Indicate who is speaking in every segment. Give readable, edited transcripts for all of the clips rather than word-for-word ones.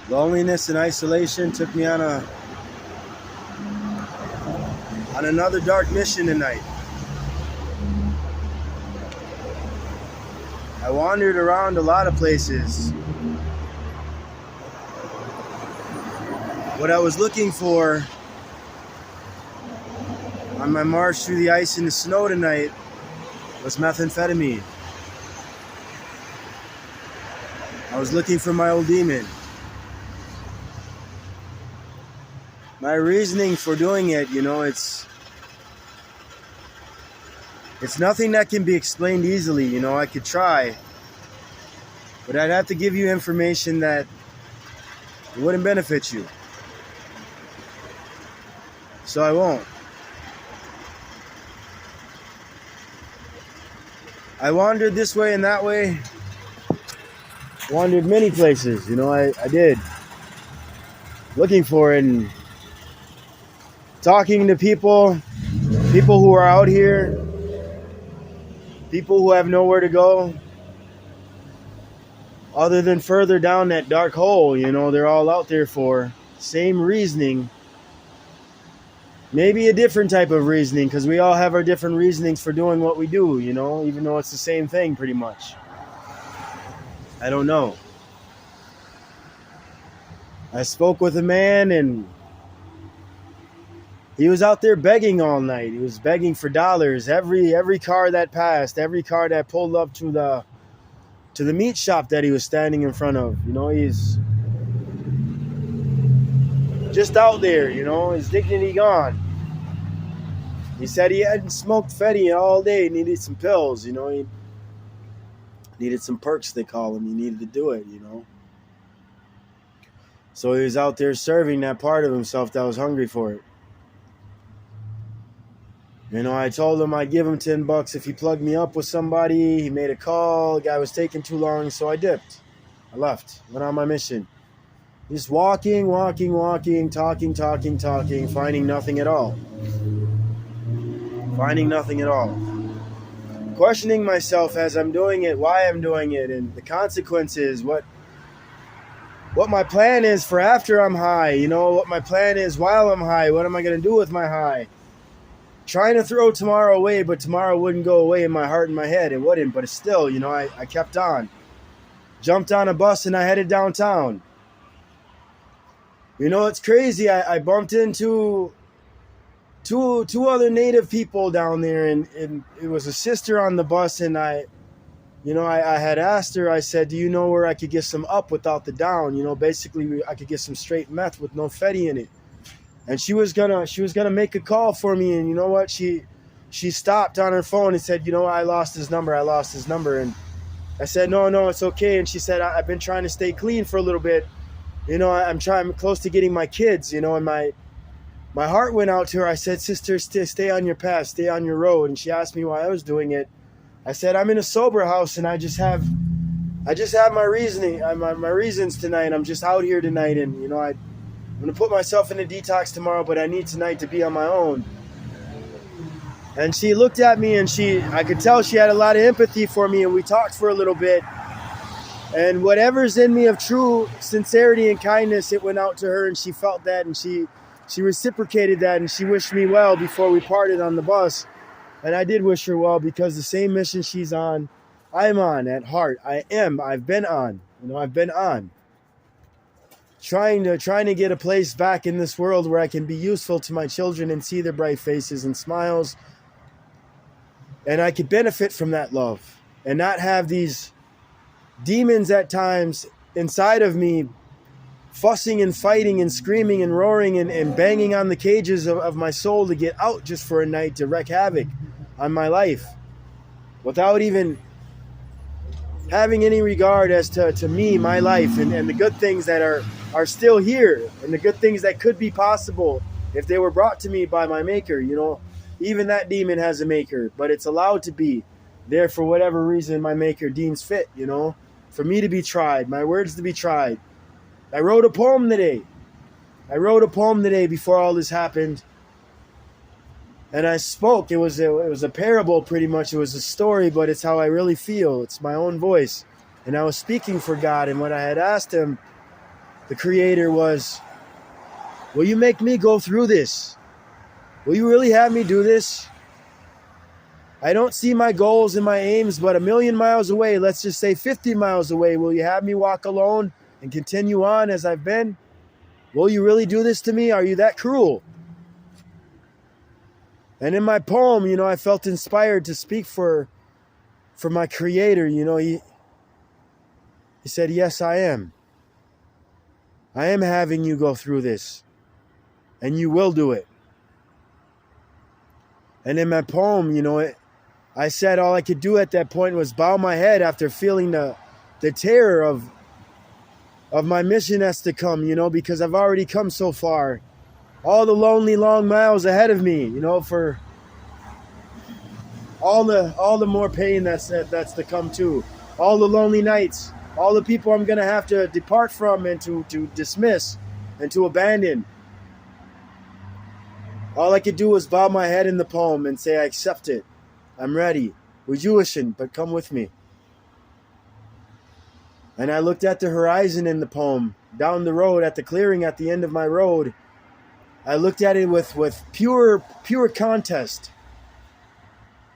Speaker 1: Loneliness and isolation took me on another dark mission tonight. I wandered around a lot of places. What I was looking for on my march through the ice and the snow tonight was methamphetamine. I was looking for my old demon. My reasoning for doing it, it's nothing that can be explained easily. I could try, but I'd have to give you information that wouldn't benefit you. So I won't. I wandered this way and that way. Wandered many places, I did. Looking for it and talking to people who are out here, people who have nowhere to go other than further down that dark hole. They're all out there for same reasoning. Maybe a different type of reasoning, because we all have our different reasonings for doing what we do, even though it's the same thing pretty much. I don't know. I spoke with a man and he was out there begging all night. He was begging for dollars. Every car that passed, every car that pulled up to the meat shop that he was standing in front of. He's just out there, his dignity gone. He said he hadn't smoked Fetty all day. He needed some pills, he needed some perks, they call them. He needed to do it, So he was out there serving that part of himself that was hungry for it. I told him I'd give him $10 if he plugged me up with somebody. He made a call. The guy was taking too long, so I dipped. I left. Went on my mission. Just walking, talking, finding nothing at all. Questioning myself as I'm doing it, why I'm doing it, and the consequences, what my plan is for after I'm high, what my plan is while I'm high, what am I going to do with my high? Trying to throw tomorrow away, but tomorrow wouldn't go away in my heart and my head. It wouldn't, but it's still, I kept on. Jumped on a bus and I headed downtown. It's crazy. I bumped into two other native people down there, and it was a sister on the bus, and I had asked her, I said, do you know where I could get some up without the down? Basically I could get some straight meth with no Fetty in it. And she was gonna make a call for me, and you know what? She stopped on her phone and said, I lost his number. And I said, no, it's okay. And she said, I've been trying to stay clean for a little bit. I'm close to getting my kids, and my heart went out to her. I said, sister, stay on your path, stay on your road. And she asked me why I was doing it. I said, I'm in a sober house and I just have my reasoning, my reasons tonight. I'm just out here tonight, and I'm going to put myself in a detox tomorrow, but I need tonight to be on my own. And she looked at me, and I could tell she had a lot of empathy for me, and we talked for a little bit. And whatever's in me of true sincerity and kindness, it went out to her, and she felt that, and she reciprocated that, and she wished me well before we parted on the bus. And I did wish her well, because the same mission she's on, I'm on at heart. I've been on. I've been on. Trying to get a place back in this world where I can be useful to my children and see their bright faces and smiles. And I could benefit from that love and not have these demons at times inside of me fussing and fighting and screaming and roaring and banging on the cages of my soul to get out just for a night to wreak havoc on my life without even having any regard as to me, my life, and the good things that are still here, and the good things that could be possible if they were brought to me by my maker. Even that demon has a maker, but it's allowed to be there for whatever reason my maker deems fit, for me to be tried, my words to be tried. I wrote a poem today before all this happened, and I spoke. It was a parable, pretty much. It was a story, but it's how I really feel. It's my own voice, and I was speaking for God, and what I had asked him the Creator was, will you make me go through this? Will you really have me do this? I don't see my goals and my aims but a million miles away, let's just say 50 miles away. Will you have me walk alone and continue on as I've been? Will you really do this to me? Are you that cruel? And in my poem, I felt inspired to speak for my Creator. He said, yes, I am. I am having you go through this. And you will do it. And in my poem, I said all I could do at that point was bow my head after feeling the terror of my mission that's to come, because I've already come so far. All the lonely long miles ahead of me, for all the more pain that's to come too. All the lonely nights, all the people I'm going to have to depart from and to dismiss and to abandon. All I could do was bow my head in the poem and say, I accept it. I'm ready. We're Jewish, but come with me. And I looked at the horizon in the poem, down the road, at the clearing at the end of my road. I looked at it with pure contest.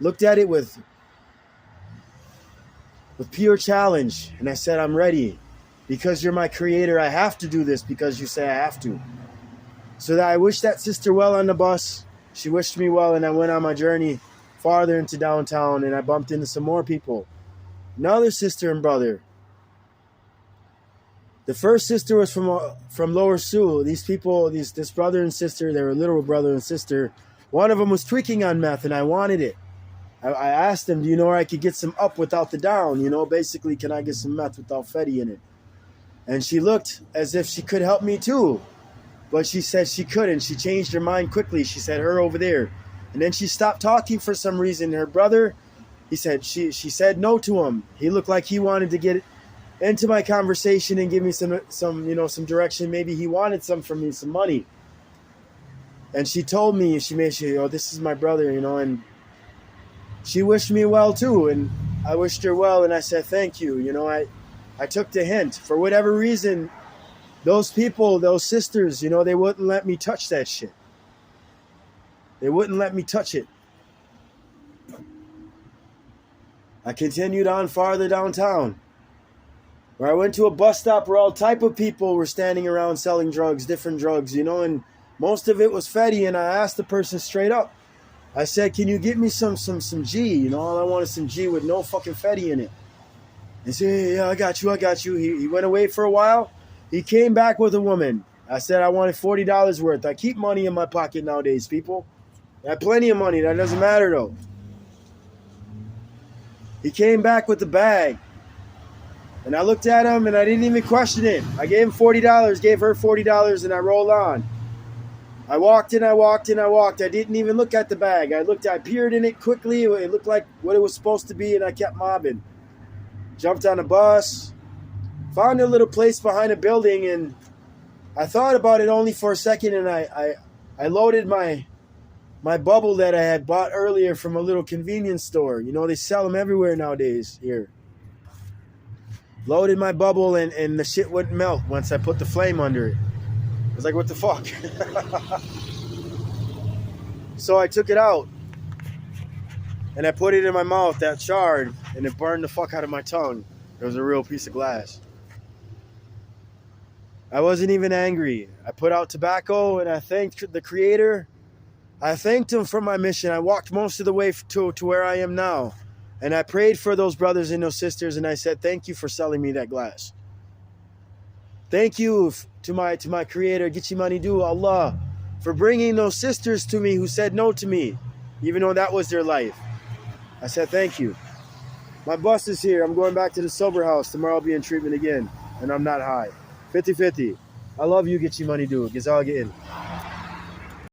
Speaker 1: Looked at it with pure challenge. And I said, I'm ready. Because you're my Creator, I have to do this because you say I have to. So that I wished that sister well on the bus. She wished me well, and I went on my journey farther into downtown, and I bumped into some more people. Another sister and brother. The first sister was from Lower Sioux. These people, this brother and sister, they were literal brother and sister. One of them was tweaking on meth, and I wanted it. I asked them, do you know where I could get some up without the down? Basically, can I get some meth without Fetty in it? And she looked as if she could help me too. But she said she couldn't. She changed her mind quickly. She said, her over there. And then she stopped talking for some reason. Her brother, she said no to him. He looked like he wanted to get into my conversation and give me some direction. Maybe he wanted some from me, some money. And she told me, this is my brother, and she wished me well too. And I wished her well, and I said, thank you. I took the hint. For whatever reason, those people, those sisters, they wouldn't let me touch that shit. They wouldn't let me touch it. I continued on farther downtown, where I went to a bus stop where all type of people were standing around selling drugs, different drugs, and most of it was Fetty. And I asked the person straight up. I said, can you get me some G? All I want is some G with no fucking Fetty in it. And he said, yeah, I got you. He went away for a while. He came back with a woman. I said I wanted $40 worth. I keep money in my pocket nowadays, people. I have plenty of money. That doesn't matter, though. He came back with the bag. And I looked at him, and I didn't even question it. I gave him $40, gave her $40, and I rolled on. I walked and I walked and I walked. I didn't even look at the bag. I peered in it quickly. It looked like what it was supposed to be, and I kept mobbing. Jumped on a bus. Found a little place behind a building, and I thought about it only for a second, and I loaded my bubble that I had bought earlier from a little convenience store. They sell them everywhere nowadays here. Loaded my bubble, and the shit wouldn't melt once I put the flame under it. I was like, what the fuck? So I took it out, and I put it in my mouth, that shard, and it burned the fuck out of my tongue. It was a real piece of glass. I wasn't even angry. I put out tobacco, and I thanked the Creator. I thanked him for my mission. I walked most of the way to where I am now. And I prayed for those brothers and those sisters, and I said, thank you for selling me that glass. Thank you to my Creator, Gitchimanidu, Allah, for bringing those sisters to me who said no to me, even though that was their life. I said, thank you. My bus is here. I'm going back to the sober house. Tomorrow I'll be in treatment again, and I'm not high. 50-50. I love you, Gitchimanidu. Gizal Gittin.